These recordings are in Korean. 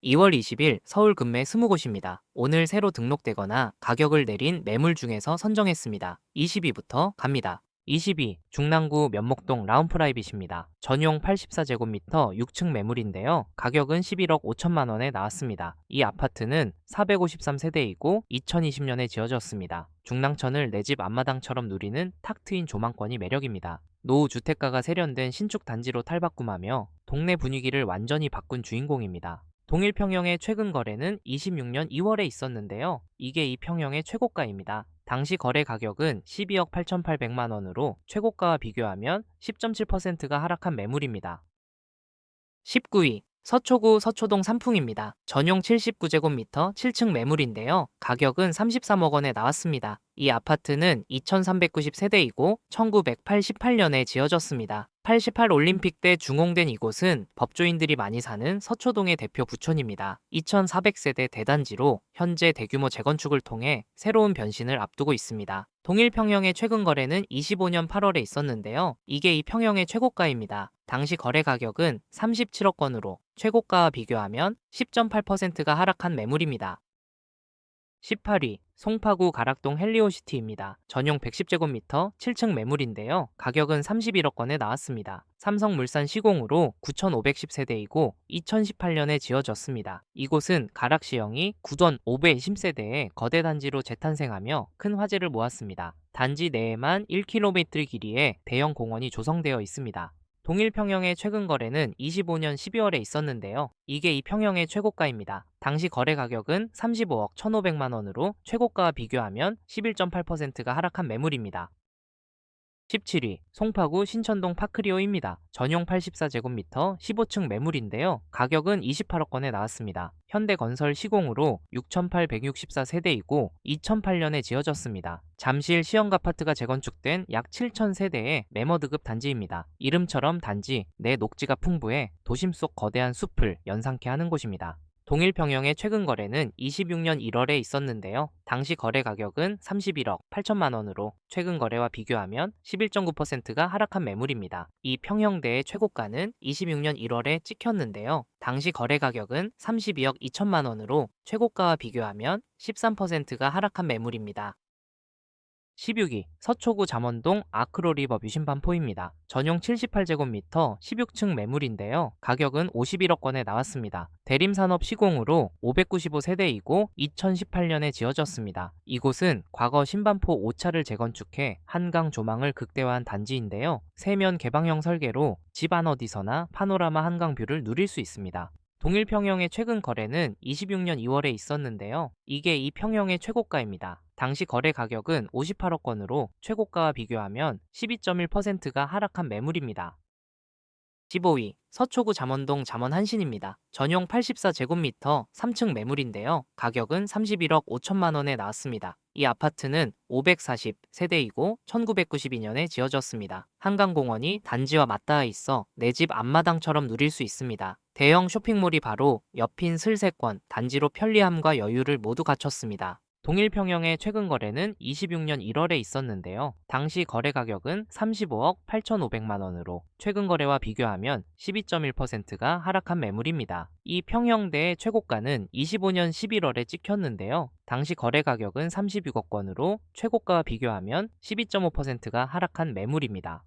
2월 20일 서울 금매 20곳입니다. 오늘 새로 등록되거나 가격을 내린 매물 중에서 선정했습니다. 22부터 갑니다. 22. 중랑구 면목동 라운프라이빗입니다. 전용 84제곱미터 6층 매물인데요. 가격은 11억 5천만 원에 나왔습니다. 이 아파트는 453세대이고 2020년에 지어졌습니다. 중랑천을 내 집 앞마당처럼 누리는 탁 트인 조망권이 매력입니다. 노후 주택가가 세련된 신축 단지로 탈바꿈하며 동네 분위기를 완전히 바꾼 주인공입니다. 동일 평형의 최근 거래는 26년 2월에 있었는데요. 이게 이 평형의 최고가입니다. 당시 거래 가격은 12억 8,800만 원으로 최고가와 비교하면 10.7%가 하락한 매물입니다. 19위 서초구 서초동 삼풍입니다. 전용 79제곱미터 7층 매물인데요. 가격은 33억 원에 나왔습니다. 이 아파트는 2390세대이고 1988년에 지어졌습니다. 88 올림픽 때 중공된 이곳은 법조인들이 많이 사는 서초동의 대표 부촌입니다. 2400세대 대단지로 현재 대규모 재건축을 통해 새로운 변신을 앞두고 있습니다. 동일 평형의 최근 거래는 25년 8월에 있었는데요. 이게 이 평형의 최고가입니다. 당시 거래 가격은 37억 원으로 최고가와 비교하면 10.8%가 하락한 매물입니다. 18위 송파구 가락동 헬리오시티입니다. 전용 110제곱미터 7층 매물인데요. 가격은 31억 원에 나왔습니다. 삼성물산 시공으로 9,510세대이고 2018년에 지어졌습니다. 이곳은 가락시형이 9던 520세대의 거대 단지로 재탄생하며 큰 화제를 모았습니다. 단지 내에만 1km 길이의 대형 공원이 조성되어 있습니다. 동일 평형의 최근 거래는 25년 12월에 있었는데요. 이게 이 평형의 최고가입니다. 당시 거래 가격은 35억 1,500만 원으로 최고가와 비교하면 11.8%가 하락한 매물입니다. 17위 송파구 신천동 파크리오입니다. 전용 84제곱미터 15층 매물인데요. 가격은 28억 원에 나왔습니다. 현대건설 시공으로 6,864세대이고 2008년에 지어졌습니다. 잠실 시형 아파트가 재건축된 약 7,000세대의 매머드급 단지입니다. 이름처럼 단지 내 녹지가 풍부해 도심 속 거대한 숲을 연상케 하는 곳입니다. 동일 평형의 최근 거래는 26년 1월에 있었는데요. 당시 거래 가격은 31억 8천만 원으로 최근 거래와 비교하면 11.9%가 하락한 매물입니다. 이 평형대의 최고가는 26년 1월에 찍혔는데요. 당시 거래 가격은 32억 2천만 원으로 최고가와 비교하면 13%가 하락한 매물입니다. 16위 서초구 잠원동 아크로리버 뮤신반포입니다. 전용 78제곱미터 16층 매물인데요. 가격은 51억 원에 나왔습니다. 대림산업 시공으로 595세대이고 2018년에 지어졌습니다. 이곳은 과거 신반포 5차를 재건축해 한강 조망을 극대화한 단지인데요. 세면 개방형 설계로 집 안 어디서나 파노라마 한강뷰를 누릴 수 있습니다. 동일 평형의 최근 거래는 26년 2월에 있었는데요. 이게 이 평형의 최고가입니다. 당시 거래 가격은 58억 원으로 최고가와 비교하면 12.1%가 하락한 매물입니다. 15위 서초구 잠원동 잠원한신입니다. 전용 84제곱미터 3층 매물인데요. 가격은 31억 5천만 원에 나왔습니다. 이 아파트는 540세대이고 1992년에 지어졌습니다. 한강공원이 단지와 맞닿아 있어 내 집 앞마당처럼 누릴 수 있습니다. 대형 쇼핑몰이 바로 옆인 슬세권, 단지로 편리함과 여유를 모두 갖췄습니다. 동일 평형의 최근 거래는 26년 1월에 있었는데요. 당시 거래 가격은 35억 8,500만 원으로 최근 거래와 비교하면 12.1%가 하락한 매물입니다. 이 평형대의 최고가는 25년 11월에 찍혔는데요. 당시 거래 가격은 36억 원으로 최고가와 비교하면 12.5%가 하락한 매물입니다.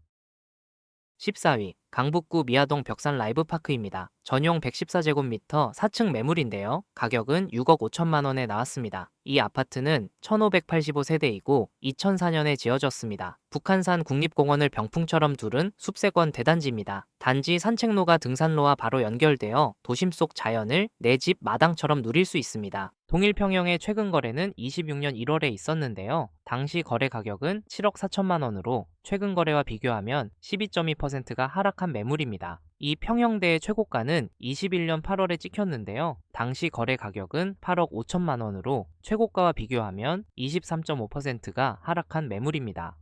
14위 강북구 미아동 벽산 라이브파크입니다. 전용 114제곱미터 4층 매물인데요. 가격은 6억 5천만 원에 나왔습니다. 이 아파트는 1585세대이고 2004년에 지어졌습니다. 북한산 국립공원을 병풍처럼 두른 숲세권 대단지입니다. 단지 산책로가 등산로와 바로 연결되어 도심 속 자연을 내 집 마당처럼 누릴 수 있습니다. 동일 평형의 최근 거래는 26년 1월에 있었는데요. 당시 거래 가격은 7억 4천만 원으로 최근 거래와 비교하면 12.2%가 하락한 매물입니다. 이 평형대의 최고가는 21년 8월에 찍혔는데요. 당시 거래 가격은 8억 5천만 원으로 최고가와 비교하면 23.5%가 하락한 매물입니다.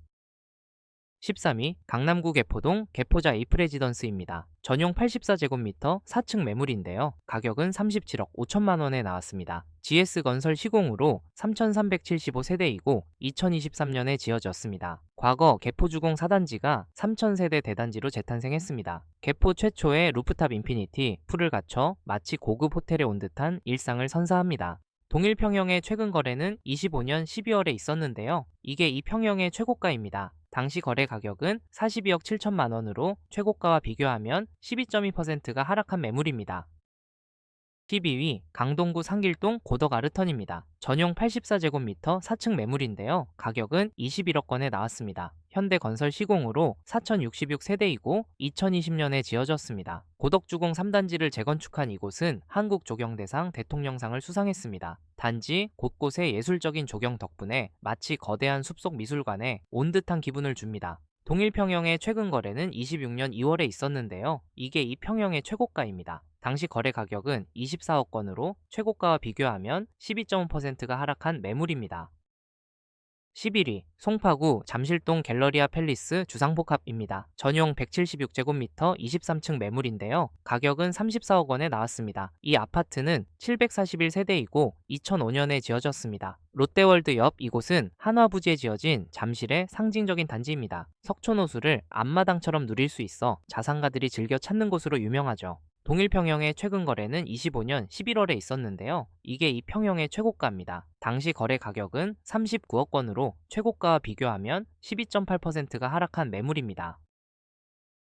13위 강남구 개포동 개포자 이프레지던스입니다. 전용 84제곱미터 4층 매물인데요. 가격은 37억 5천만 원에 나왔습니다. GS건설 시공으로 3,375세대이고 2023년에 지어졌습니다. 과거 개포주공 4단지가 3,000세대 대단지로 재탄생했습니다. 개포 최초의 루프탑 인피니티 풀을 갖춰 마치 고급 호텔에 온 듯한 일상을 선사합니다. 동일 평형의 최근 거래는 25년 12월에 있었는데요. 이게 이 평형의 최고가입니다. 당시 거래 가격은 42억 7천만 원으로 최고가와 비교하면 12.2%가 하락한 매물입니다. 12위 강동구 상길동 고덕 아르턴입니다. 전용 84제곱미터 4층 매물인데요. 가격은 21억 원에 나왔습니다. 현대건설 시공으로 4,066세대이고 2020년에 지어졌습니다. 고덕주공 3단지를 재건축한 이곳은 한국조경대상 대통령상을 수상했습니다. 단지 곳곳에 예술적인 조경 덕분에 마치 거대한 숲속 미술관에 온 듯한 기분을 줍니다. 동일 평형의 최근 거래는 26년 2월에 있었는데요. 이게 이 평형의 최고가입니다. 당시 거래 가격은 24억 원으로 최고가와 비교하면 12.5%가 하락한 매물입니다. 11위 송파구 잠실동 갤러리아 팰리스 주상복합입니다. 전용 176제곱미터 23층 매물인데요. 가격은 34억 원에 나왔습니다. 이 아파트는 741세대이고 2005년에 지어졌습니다. 롯데월드 옆 이곳은 한화부지에 지어진 잠실의 상징적인 단지입니다. 석촌호수를 앞마당처럼 누릴 수 있어 자산가들이 즐겨 찾는 곳으로 유명하죠. 동일 평형의 최근 거래는 25년 11월에 있었는데요. 이게 이 평형의 최고가입니다. 당시 거래 가격은 39억 원으로 최고가와 비교하면 12.8%가 하락한 매물입니다.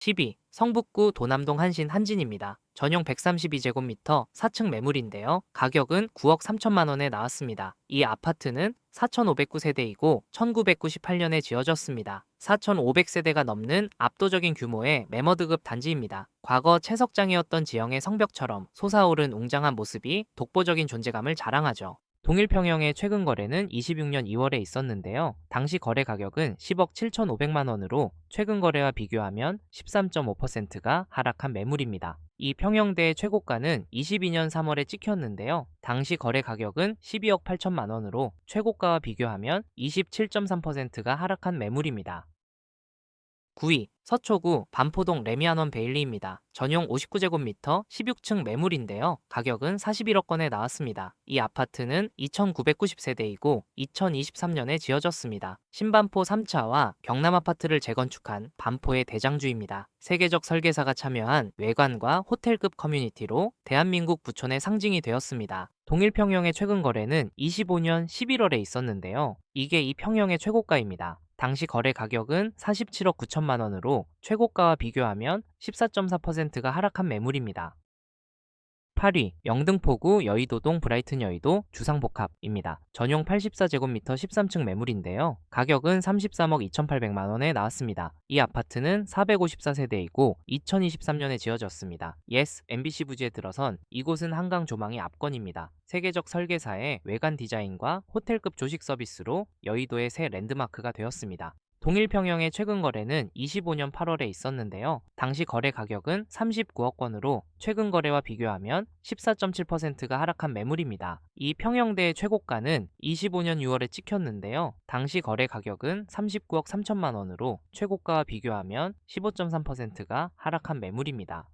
10위 성북구 도남동 한신 한진입니다. 전용 132제곱미터 4층 매물인데요. 가격은 9억 3천만 원에 나왔습니다. 이 아파트는 4,509세대이고 1998년에 지어졌습니다. 4,500세대가 넘는 압도적인 규모의 매머드급 단지입니다. 과거 채석장이었던 지형의 성벽처럼 솟아오른 웅장한 모습이 독보적인 존재감을 자랑하죠. 동일 평형의 최근 거래는 26년 2월에 있었는데요. 당시 거래 가격은 10억 7,500만 원으로 최근 거래와 비교하면 13.5%가 하락한 매물입니다. 이 평형대의 최고가는 22년 3월에 찍혔는데요. 당시 거래 가격은 12억 8천만 원으로 최고가와 비교하면 27.3%가 하락한 매물입니다. 9위 서초구 반포동 레미안원 베일리입니다. 전용 59제곱미터 16층 매물인데요. 가격은 41억 원에 나왔습니다. 이 아파트는 2,990세대이고 2023년에 지어졌습니다. 신반포 3차와 경남아파트를 재건축한 반포의 대장주입니다. 세계적 설계사가 참여한 외관과 호텔급 커뮤니티로 대한민국 부촌의 상징이 되었습니다. 동일 평형의 최근 거래는 25년 11월에 있었는데요. 이게 이 평형의 최고가입니다. 당시 거래 가격은 47억 9천만 원으로 최고가와 비교하면 14.4%가 하락한 매물입니다. 8위 영등포구 여의도동 브라이튼 여의도 주상복합입니다. 전용 84제곱미터 13층 매물인데요. 가격은 33억 2,800만 원에 나왔습니다. 이 아파트는 454세대이고 2023년에 지어졌습니다. 예스 MBC 부지에 들어선 이곳은 한강 조망이 압권입니다. 세계적 설계사의 외관 디자인과 호텔급 조식 서비스로 여의도의 새 랜드마크가 되었습니다. 동일 평형의 최근 거래는 25년 8월에 있었는데요. 당시 거래 가격은 39억 원으로 최근 거래와 비교하면 14.7%가 하락한 매물입니다. 이 평형대의 최고가는 25년 6월에 찍혔는데요. 당시 거래 가격은 39억 3천만 원으로 최고가와 비교하면 15.3%가 하락한 매물입니다.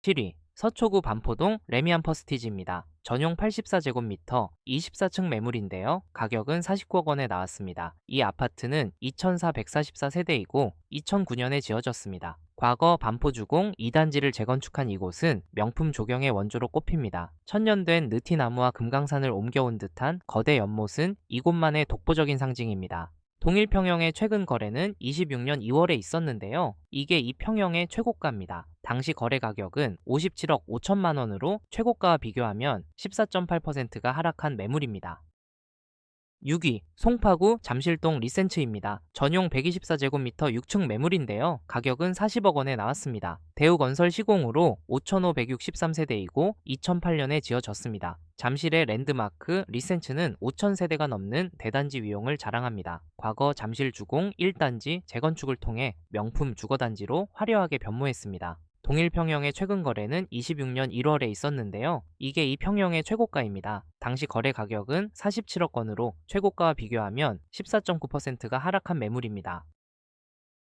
7위 서초구 반포동 레미안 퍼스티지입니다. 전용 84제곱미터 24층 매물인데요. 가격은 49억 원에 나왔습니다. 이 아파트는 2,444세대이고 2009년에 지어졌습니다. 과거 반포주공 2단지를 재건축한 이곳은 명품 조경의 원조로 꼽힙니다. 천년된 느티나무와 금강산을 옮겨온 듯한 거대 연못은 이곳만의 독보적인 상징입니다. 동일 평형의 최근 거래는 26년 2월에 있었는데요. 이게 이 평형의 최고가입니다. 당시 거래 가격은 57억 5천만 원으로 최고가와 비교하면 14.8%가 하락한 매물입니다. 6위 송파구 잠실동 리센츠입니다. 전용 124제곱미터 6층 매물인데요. 가격은 40억 원에 나왔습니다. 대우건설 시공으로 5,563세대이고 2008년에 지어졌습니다. 잠실의 랜드마크 리센츠는 5,000세대가 넘는 대단지 위용을 자랑합니다. 과거 잠실 주공 1단지 재건축을 통해 명품 주거단지로 화려하게 변모했습니다. 동일 평형의 최근 거래는 26년 1월에 있었는데요. 이게 이 평형의 최고가입니다. 당시 거래 가격은 47억 원으로 최고가와 비교하면 14.9%가 하락한 매물입니다.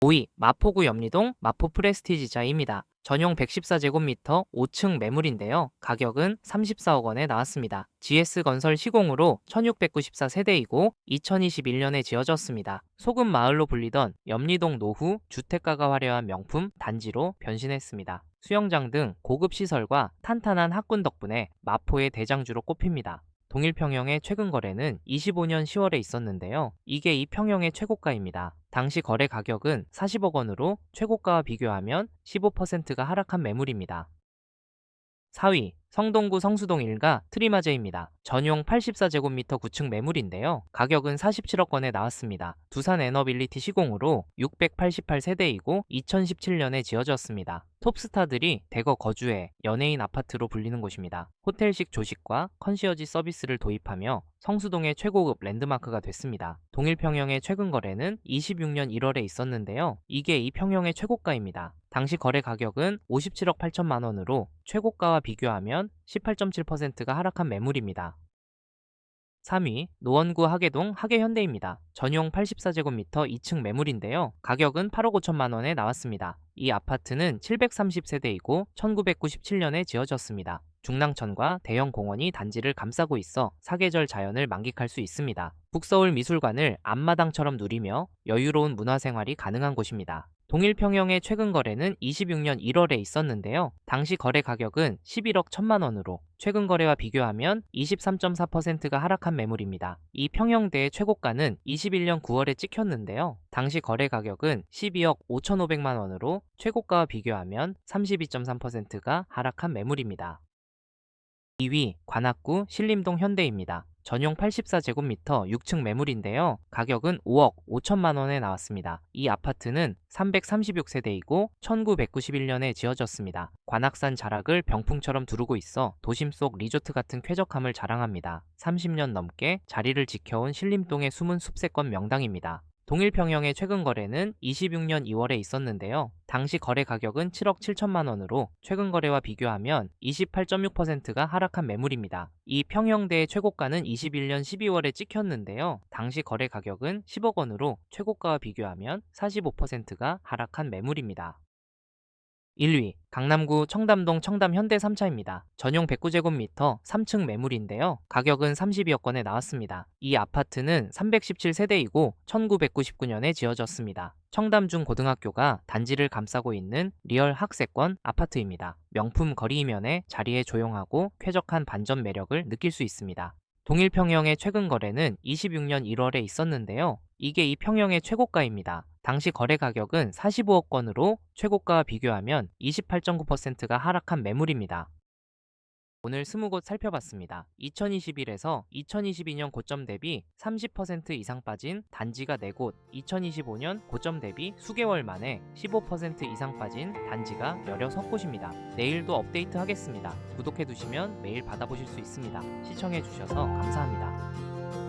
5위 마포구 염리동 마포 프레스티지자입니다. 전용 114제곱미터 5층 매물인데요. 가격은 34억 원에 나왔습니다. GS건설 시공으로 1694세대이고 2021년에 지어졌습니다. 소금 마을로 불리던 염리동 노후 주택가가 화려한 명품 단지로 변신했습니다. 수영장 등 고급 시설과 탄탄한 학군 덕분에 마포의 대장주로 꼽힙니다. 동일 평형의 최근 거래는 25년 10월에 있었는데요. 이게 이 평형의 최고가입니다. 당시 거래 가격은 40억 원으로 최고가와 비교하면 15%가 하락한 매물입니다. 4위 성동구 성수동 1가 트리마제입니다. 전용 84제곱미터 9층 매물인데요. 가격은 47억 원에 나왔습니다. 두산 에너빌리티 시공으로 688세대이고 2017년에 지어졌습니다. 톱스타들이 대거 거주해 연예인 아파트로 불리는 곳입니다. 호텔식 조식과 컨시어지 서비스를 도입하며 성수동의 최고급 랜드마크가 됐습니다. 동일 평형의 최근 거래는 26년 1월에 있었는데요. 이게 이 평형의 최고가입니다. 당시 거래 가격은 57억 8천만 원으로 최고가와 비교하면 18.7%가 하락한 매물입니다. 3위 노원구 하계동 하계현대입니다. 전용 84제곱미터 2층 매물인데요. 가격은 8억 5천만 원에 나왔습니다. 이 아파트는 730세대이고 1997년에 지어졌습니다. 중랑천과 대형 공원이 단지를 감싸고 있어 사계절 자연을 만끽할 수 있습니다. 북서울 미술관을 앞마당처럼 누리며 여유로운 문화생활이 가능한 곳입니다. 동일 평형의 최근 거래는 26년 1월에 있었는데요. 당시 거래 가격은 11억 1천만 원으로 최근 거래와 비교하면 23.4%가 하락한 매물입니다. 이 평형대의 최고가는 21년 9월에 찍혔는데요. 당시 거래 가격은 12억 5,500만 원으로 최고가와 비교하면 32.3%가 하락한 매물입니다. 2위 관악구 신림동 현대입니다. 전용 84제곱미터 6층 매물인데요. 가격은 5억 5천만 원에 나왔습니다. 이 아파트는 336세대이고 1991년에 지어졌습니다. 관악산 자락을 병풍처럼 두르고 있어 도심 속 리조트 같은 쾌적함을 자랑합니다. 30년 넘게 자리를 지켜온 신림동의 숨은 숲세권 명당입니다. 동일 평형의 최근 거래는 26년 2월에 있었는데요. 당시 거래 가격은 7억 7천만 원으로 최근 거래와 비교하면 28.6%가 하락한 매물입니다. 이 평형대의 최고가는 21년 12월에 찍혔는데요. 당시 거래 가격은 10억 원으로 최고가와 비교하면 45%가 하락한 매물입니다. 1위 강남구 청담동 청담현대 3차입니다. 전용 109제곱미터 3층 매물인데요. 가격은 32억 원에 나왔습니다. 이 아파트는 317세대이고 1999년에 지어졌습니다. 청담중고등학교가 단지를 감싸고 있는 리얼 학세권 아파트입니다. 명품 거리이면에 자리에 조용하고 쾌적한 반전 매력을 느낄 수 있습니다. 동일 평형의 최근 거래는 26년 1월에 있었는데요. 이게 이 평형의 최고가입니다. 당시 거래 가격은 45억 원으로 최고가와 비교하면 28.9%가 하락한 매물입니다. 오늘 20곳 살펴봤습니다. 2021에서 2022년 고점 대비 30% 이상 빠진 단지가 4곳, 2025년 고점 대비 수개월 만에 15% 이상 빠진 단지가 16곳입니다. 내일도 업데이트 하겠습니다. 구독해두시면 매일 받아보실 수 있습니다. 시청해주셔서 감사합니다.